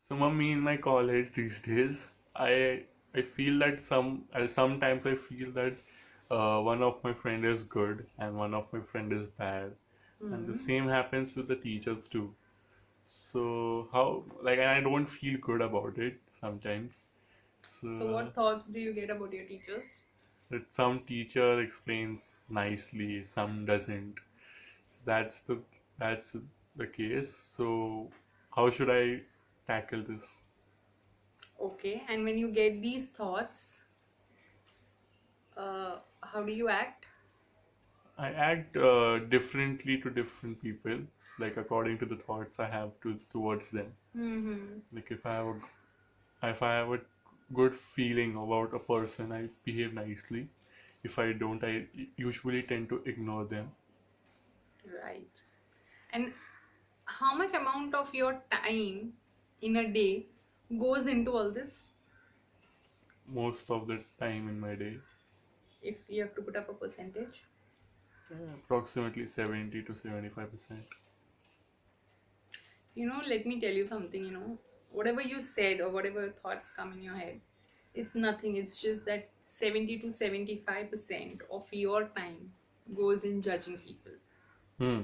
So, mommy, in my college these days, I feel that sometimes I feel that one of my friend is good and one of my friend is bad, and the Hmm. same happens with the teachers too. So how like I don't feel good about it sometimes. So So, what thoughts do you get about your teachers? that some teacher explains nicely, some doesn't. That's the case. So how should I tackle this? Okay, and when you get these thoughts, how do you act? I act differently to different people, like according to the thoughts I have towards them. Mm-hmm. Like if I have a good feeling about a person, I behave nicely. If I don't, I usually tend to ignore them. Right. And how much amount of your time in a day goes into all this? Most of the time in my day, If you have to put up a percentage. approximately 70 to 75%. Let me tell you something, whatever you said or whatever thoughts come in your head, it's nothing. It's just that 70 to 75% of your time goes in judging people. Hmm.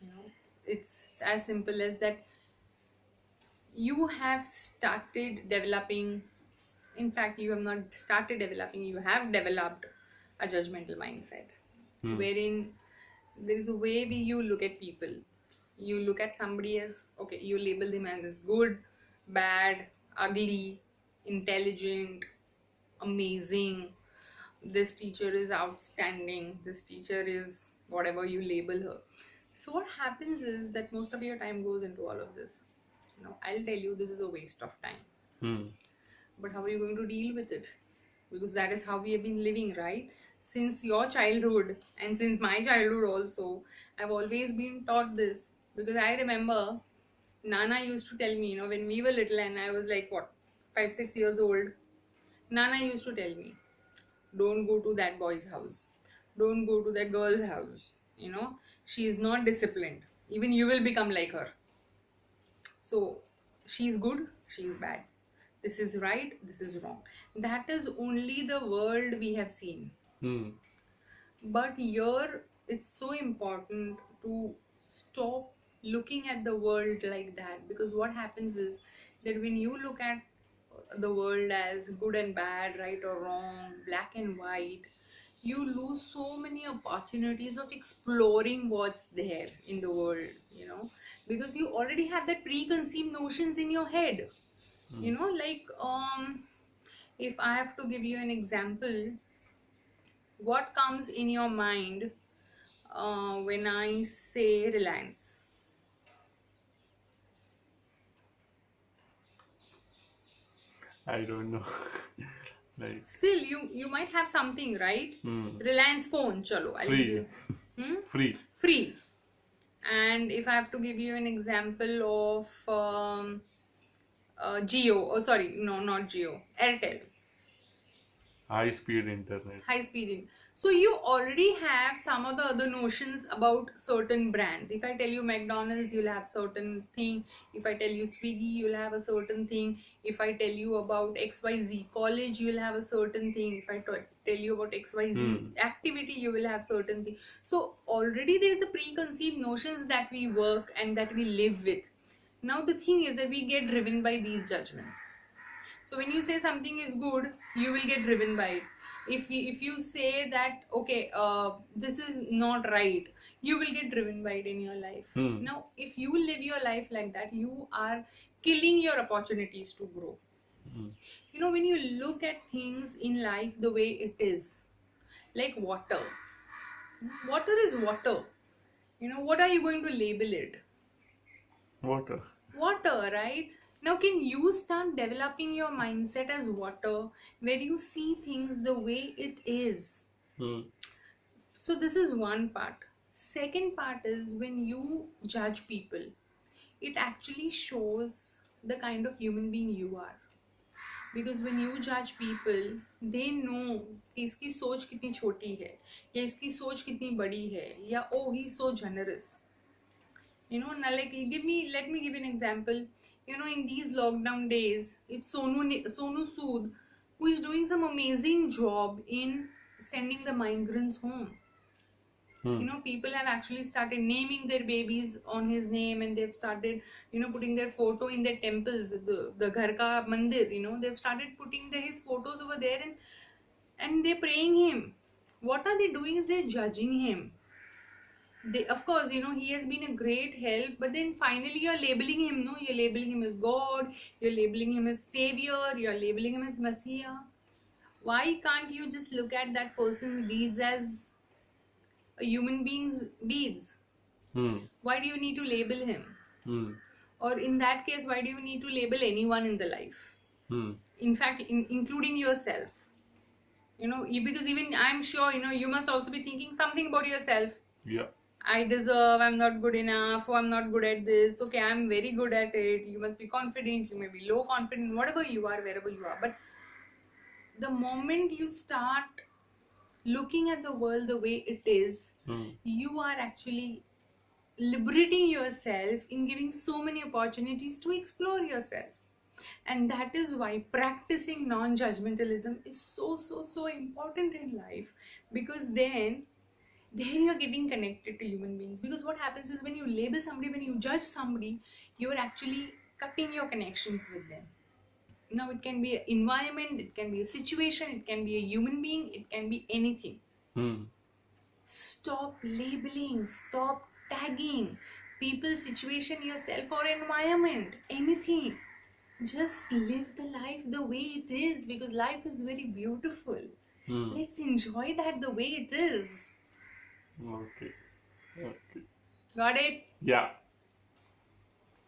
You know, it's as simple as that. You have started developing, in fact, you have not started developing, you have developed a judgmental mindset Hmm. wherein there is a way you look at people. You look at somebody as, okay, you label them as good, bad, ugly, intelligent, amazing. This teacher is outstanding. This teacher is whatever you label her. So what happens is that most of your time goes into all of this. I'll tell you, this is a waste of time. Hmm. But how are you going to deal with it? Because that is how we have been living, right? Since your childhood and since my childhood also, I've always been taught this. Because I remember Nana used to tell me, when we were little and I was like, what, 5, 6 years old, Nana used to tell me, don't go to that boy's house. Don't go to that girl's house. She is not disciplined. Even you will become like her. So she's good, she's bad. This is right, this is wrong. That is only the world we have seen. Hmm. But here it's so important to stop looking at the world like that, because what happens is that when you look at the world as good and bad, right or wrong, black and white, you lose so many opportunities of exploring what's there in the world, because you already have that preconceived notions in your head. Hmm. Like, if I have to give you an example, what comes in your mind when I say Reliance? I don't know. Like, Still, you might have something, right? hmm. Reliance phone, chalo, I'll give Free. you. Hmm? Free. Free. And if I have to give you an example of Geo, oh sorry, no, not Geo, Airtel. High speed internet. High speed in. So you already have some of the other notions about certain brands. If I tell you McDonald's, you'll have certain thing. If I tell you Swiggy, you'll have a certain thing. If I tell you about XYZ college, you'll have a certain thing. If I tell you about XYZ Hmm. activity, you will have certain thing. So already there is a preconceived notions that we work and that we live with. Now the thing is that we get driven by these judgments. So when you say something is good, you will get driven by it. If you say that, okay, this is not right, you will get driven by it in your life. Hmm. Now if you live your life like that, you are killing your opportunities to grow. Hmm. When you look at things in life the way it is, like water. Water is water. What are you going to label it? Water. Water, right? Now, can you start developing your mindset as water, where you see things the way it is? Hmm. So this is one part. Second part is when you judge people, it actually shows the kind of human being you are. Because when you judge people, they know कि इसकी सोच कितनी छोटी है या इसकी सोच कितनी बड़ी है, या oh, he's so generous. Now, like, let me give you an example. in these lockdown days, it's Sonu Sood who is doing some amazing job in sending the migrants home. Hmm. People have actually started naming their babies on his name, and they've started putting their photo in their temples, the ghar ka mandir. They've started putting his photos over there, and they're praying him. What are they doing is they're judging him. They, of course, he has been a great help, but then finally you're labeling him. No, you're labeling him as God, you're labeling him as savior, you're labeling him as Messiah. Why can't you just look at that person's deeds as a human being's deeds? Hmm. Why do you need to label him? Hmm. Or in that case, why do you need to label anyone in the life? Hmm. In fact, including yourself. Because even I'm sure, you must also be thinking something about yourself. Yeah. I deserve, I'm not good enough, or I'm not good at this. Okay, I'm very good at it. You must be confident, you may be low confident, whatever you are, wherever you are. But the moment you start looking at the world the way it is, Hmm. you are actually liberating yourself in giving so many opportunities to explore yourself. And that is why practicing non-judgmentalism is so important in life, because then you're getting connected to human beings. Because what happens is, when you label somebody, when you judge somebody, you're actually cutting your connections with them. Now it can be an environment, it can be a situation, it can be a human being, it can be anything. Hmm. Stop labeling, stop tagging people, situation, yourself, or environment, anything. Just live the life the way it is, because life is very beautiful. Hmm. Let's enjoy that the way it is. Okay. Okay. Got it? Yeah.